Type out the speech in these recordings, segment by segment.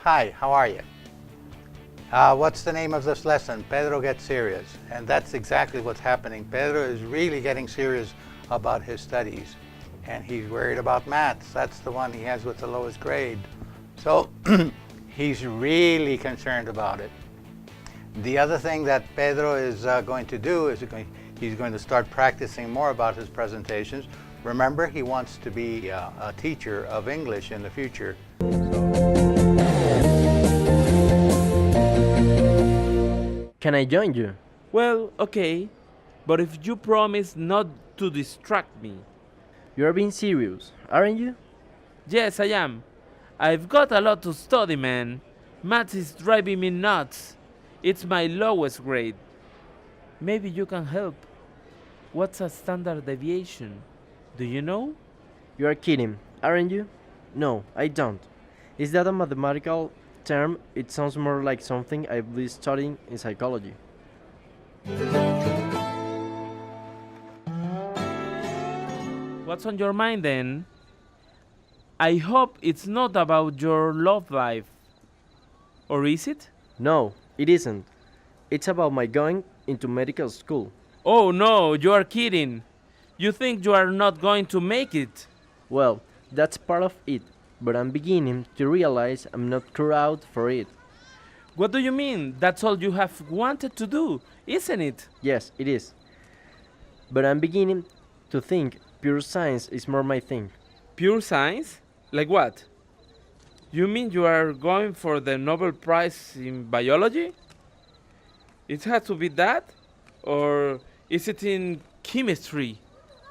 Hi, how are you? What's the name of this lesson? Pedro Gets Serious. And that's exactly what's happening. Pedro is really getting serious about his studies. And he's worried about maths. That's the one he has with the lowest grade. So he's really concerned about it. The other thing that Pedro is going to do is he's going to start practicing more about his presentations. Remember, he wants to be a teacher of English in the future. Can I join you? Well, okay, but if you promise not to distract me. You are being serious, aren't you? Yes, I am. I've got a lot to study, man. Maths is driving me nuts. It's my lowest grade. Maybe you can help. What's a standard deviation? Do you know? You are kidding, aren't you? No, I don't. Is that a mathematical term? It sounds more like something I've been studying in psychology. What's on your mind then? I hope it's not about your love life. Or is it? No, it isn't. It's about my going into medical school. Oh no, you are kidding. You think you are not going to make it. Well, that's part of it, but I'm beginning to realize I'm not cut out for it. What do you mean? That's all you have wanted to do, isn't it? Yes, it is. But I'm beginning to think pure science is more my thing. Pure science? Like what? You mean you are going for the Nobel Prize in biology? It has to be that? Or is it in chemistry?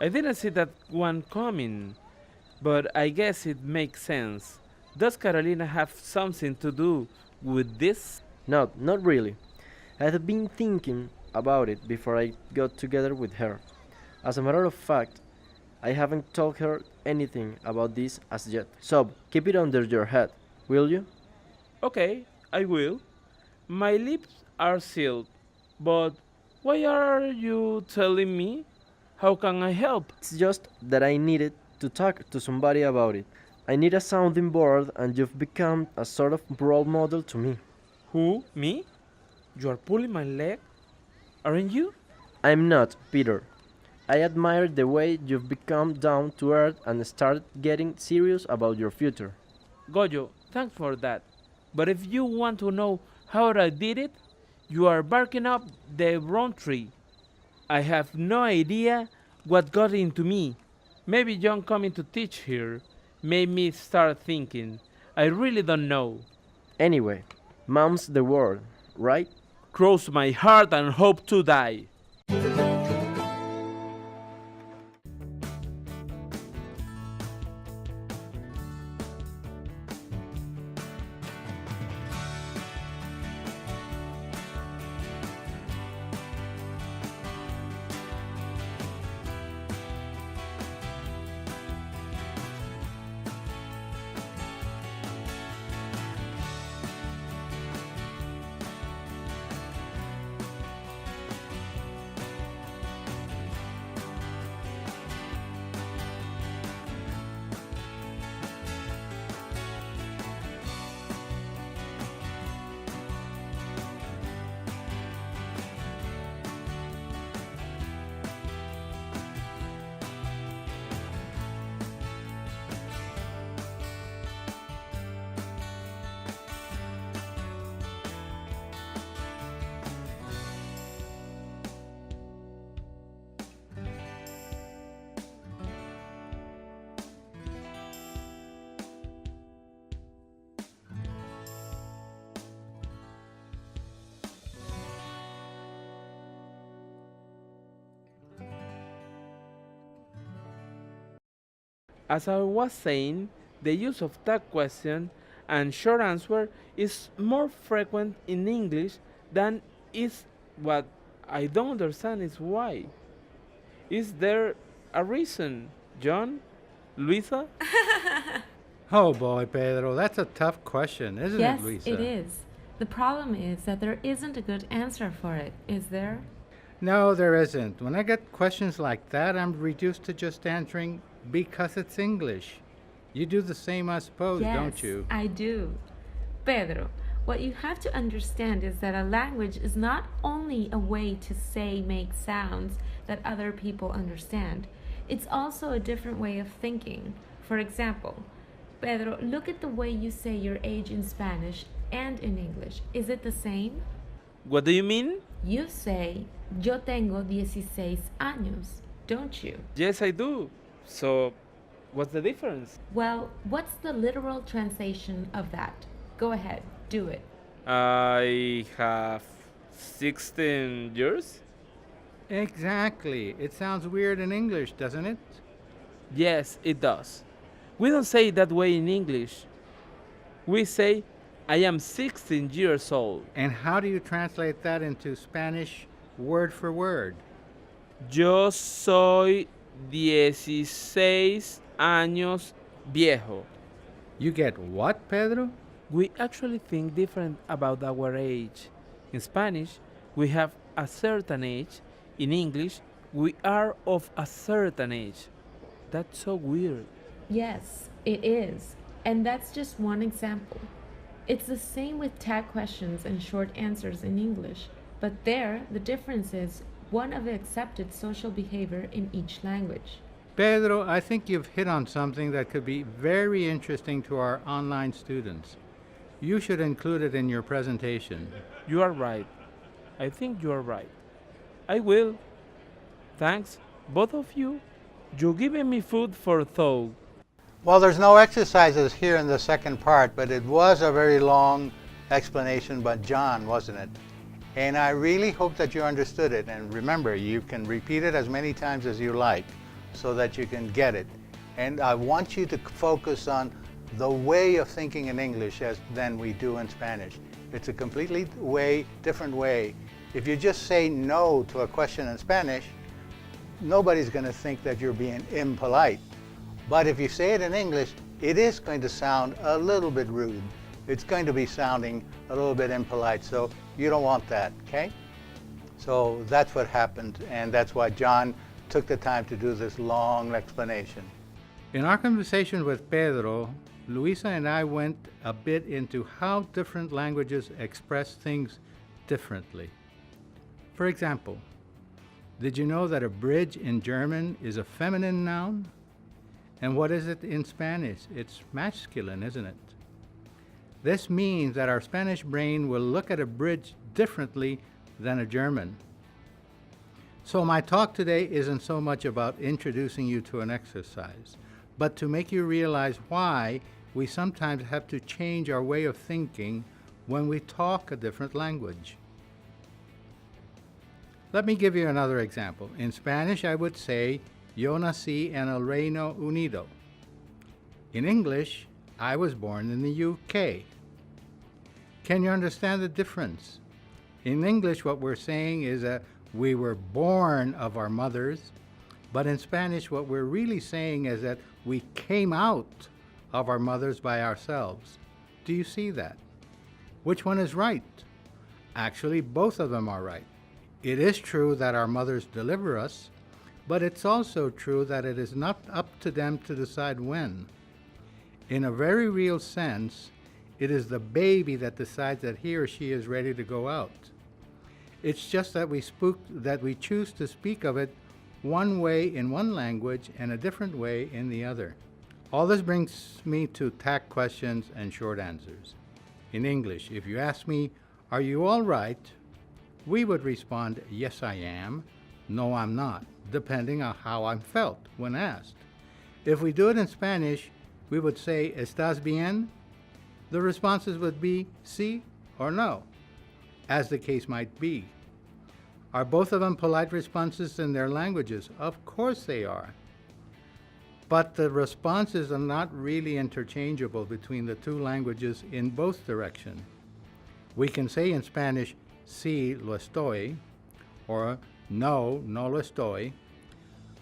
I didn't see that one coming, but I guess it makes sense. Does Carolina have something to do with this? No, not really. I had been thinking about it before I got together with her. As a matter of fact, I haven't told her anything about this as yet. So, keep it under your head, will you? Okay, I will. My lips are sealed, but why are you telling me? How can I help? It's just that I needed to talk to somebody about it. I need a sounding board, and you've become a sort of role model to me. Who? Me? You are pulling my leg? Aren't you? I'm not, Peter. I admire the way you've become down to earth and started getting serious about your future. Goyo, thanks for that. But if you want to know how I did it, you are barking up the wrong tree. I have no idea what got into me. Maybe John coming to teach here made me start thinking. I really don't know. Anyway, mom's the word, right? Cross my heart and hope to die. As I was saying, the use of tag question and short answer is more frequent in English than is. What I don't understand is why. Is there a reason, John? Luisa? Oh boy, Pedro, that's a tough question, isn't Yes, it, Luisa? it is. The problem is that there isn't a good answer for it, is there? No, there isn't. When I get questions like that, I'm reduced to just answering because it's English. You do the same, I suppose, Yes, don't you? I do. Pedro, what you have to understand is that a language is not only a way to make sounds that other people understand, it's also a different way of thinking. For example, Pedro, look at the way you say your age in Spanish and in English. Is it the same? What do you mean? You say, yo tengo 16 años, don't you? Yes, I do. So, what's the difference? Well, what's the literal translation of that? Go ahead, do it. I have 16 years? Exactly. It sounds weird in English, doesn't it? Yes, it does. We don't say it that way in English. We say, I am 16 years old. And how do you translate that into Spanish word for word? Yo soy 16 años viejo. You get what, Pedro? We actually think different about our age. In Spanish, we have a certain age. In English, we are of a certain age. That's so weird. Yes, it is. And that's just one example. It's the same with tag questions and short answers in English, but there the difference is one of accepted social behavior in each language. Pedro, I think you've hit on something that could be very interesting to our online students. You should include it in your presentation. You are right. I think you are right. I will. Thanks, both of you. You're giving me food for thought. Well, there's no exercises here in the second part, but it was a very long explanation by John, wasn't it? And I really hope that you understood it. And remember, you can repeat it as many times as you like so that you can get it. And I want you to focus on the way of thinking in English than we do in Spanish. It's a completely different way. If you just say no to a question in Spanish, nobody's going to think that you're being impolite. But if you say it in English, it is going to sound a little bit rude. It's going to be sounding a little bit impolite, so you don't want that, okay? So that's what happened, and that's why John took the time to do this long explanation. In our conversation with Pedro, Luisa and I went a bit into how different languages express things differently. For example, did you know that a bridge in German is a feminine noun? And what is it in Spanish? It's masculine, isn't it? This means that our Spanish brain will look at a bridge differently than a German. So my talk today isn't so much about introducing you to an exercise, but to make you realize why we sometimes have to change our way of thinking when we talk a different language. Let me give you another example. In Spanish, I would say, yo nací en el Reino Unido. In English, I was born in the UK. Can you understand the difference? In English, what we're saying is that we were born of our mothers, but in Spanish, what we're really saying is that we came out of our mothers by ourselves. Do you see that? Which one is right? Actually, both of them are right. It is true that our mothers deliver us, but it's also true that it is not up to them to decide when. In a very real sense, it is the baby that decides that he or she is ready to go out. It's just that we choose to speak of it one way in one language and a different way in the other. All this brings me to tag questions and short answers. In English, if you ask me, "Are you all right?" we would respond, "Yes, I am," "No, I'm not," depending on how I'm felt when asked. If we do it in Spanish, we would say, "¿Estás bien?" The responses would be sí or no, as the case might be. Are both of them polite responses in their languages? Of course they are. But the responses are not really interchangeable between the two languages in both directions. We can say in Spanish, sí, lo estoy, or no, no lo estoy,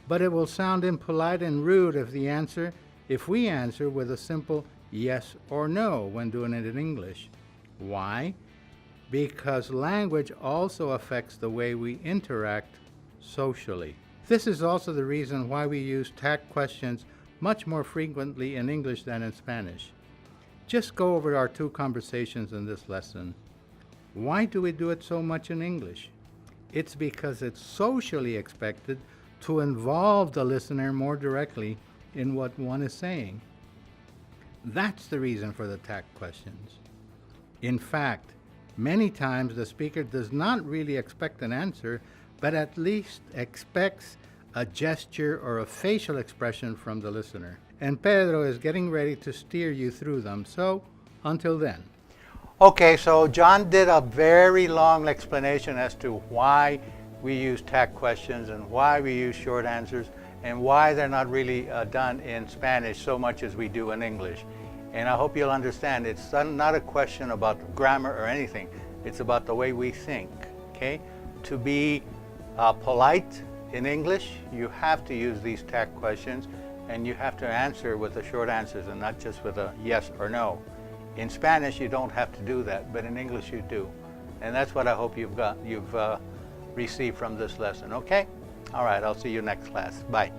but it will sound impolite and rude if we answer with a simple yes or no when doing it in English. Why? Because language also affects the way we interact socially. This is also the reason why we use tag questions much more frequently in English than in Spanish. just go over our two conversations in this lesson. Why do we do it so much in English? It's because it's socially expected to involve the listener more directly in what one is saying. That's the reason for the tag questions. In fact, many times the speaker does not really expect an answer, but at least expects a gesture or a facial expression from the listener. And Pedro is getting ready to steer you through them, so until then. Okay, so John did a very long explanation as to why we use tag questions and why we use short answers and why they're not really done in Spanish so much as we do in English. And I hope you'll understand it's not a question about grammar or anything. It's about the way we think, okay? To be polite in English, you have to use these tag questions and you have to answer with the short answers and not just with a yes or no. In Spanish, you don't have to do that, but in English you do. And that's what I hope you've received from this lesson, okay? All right, I'll see you next class. Bye.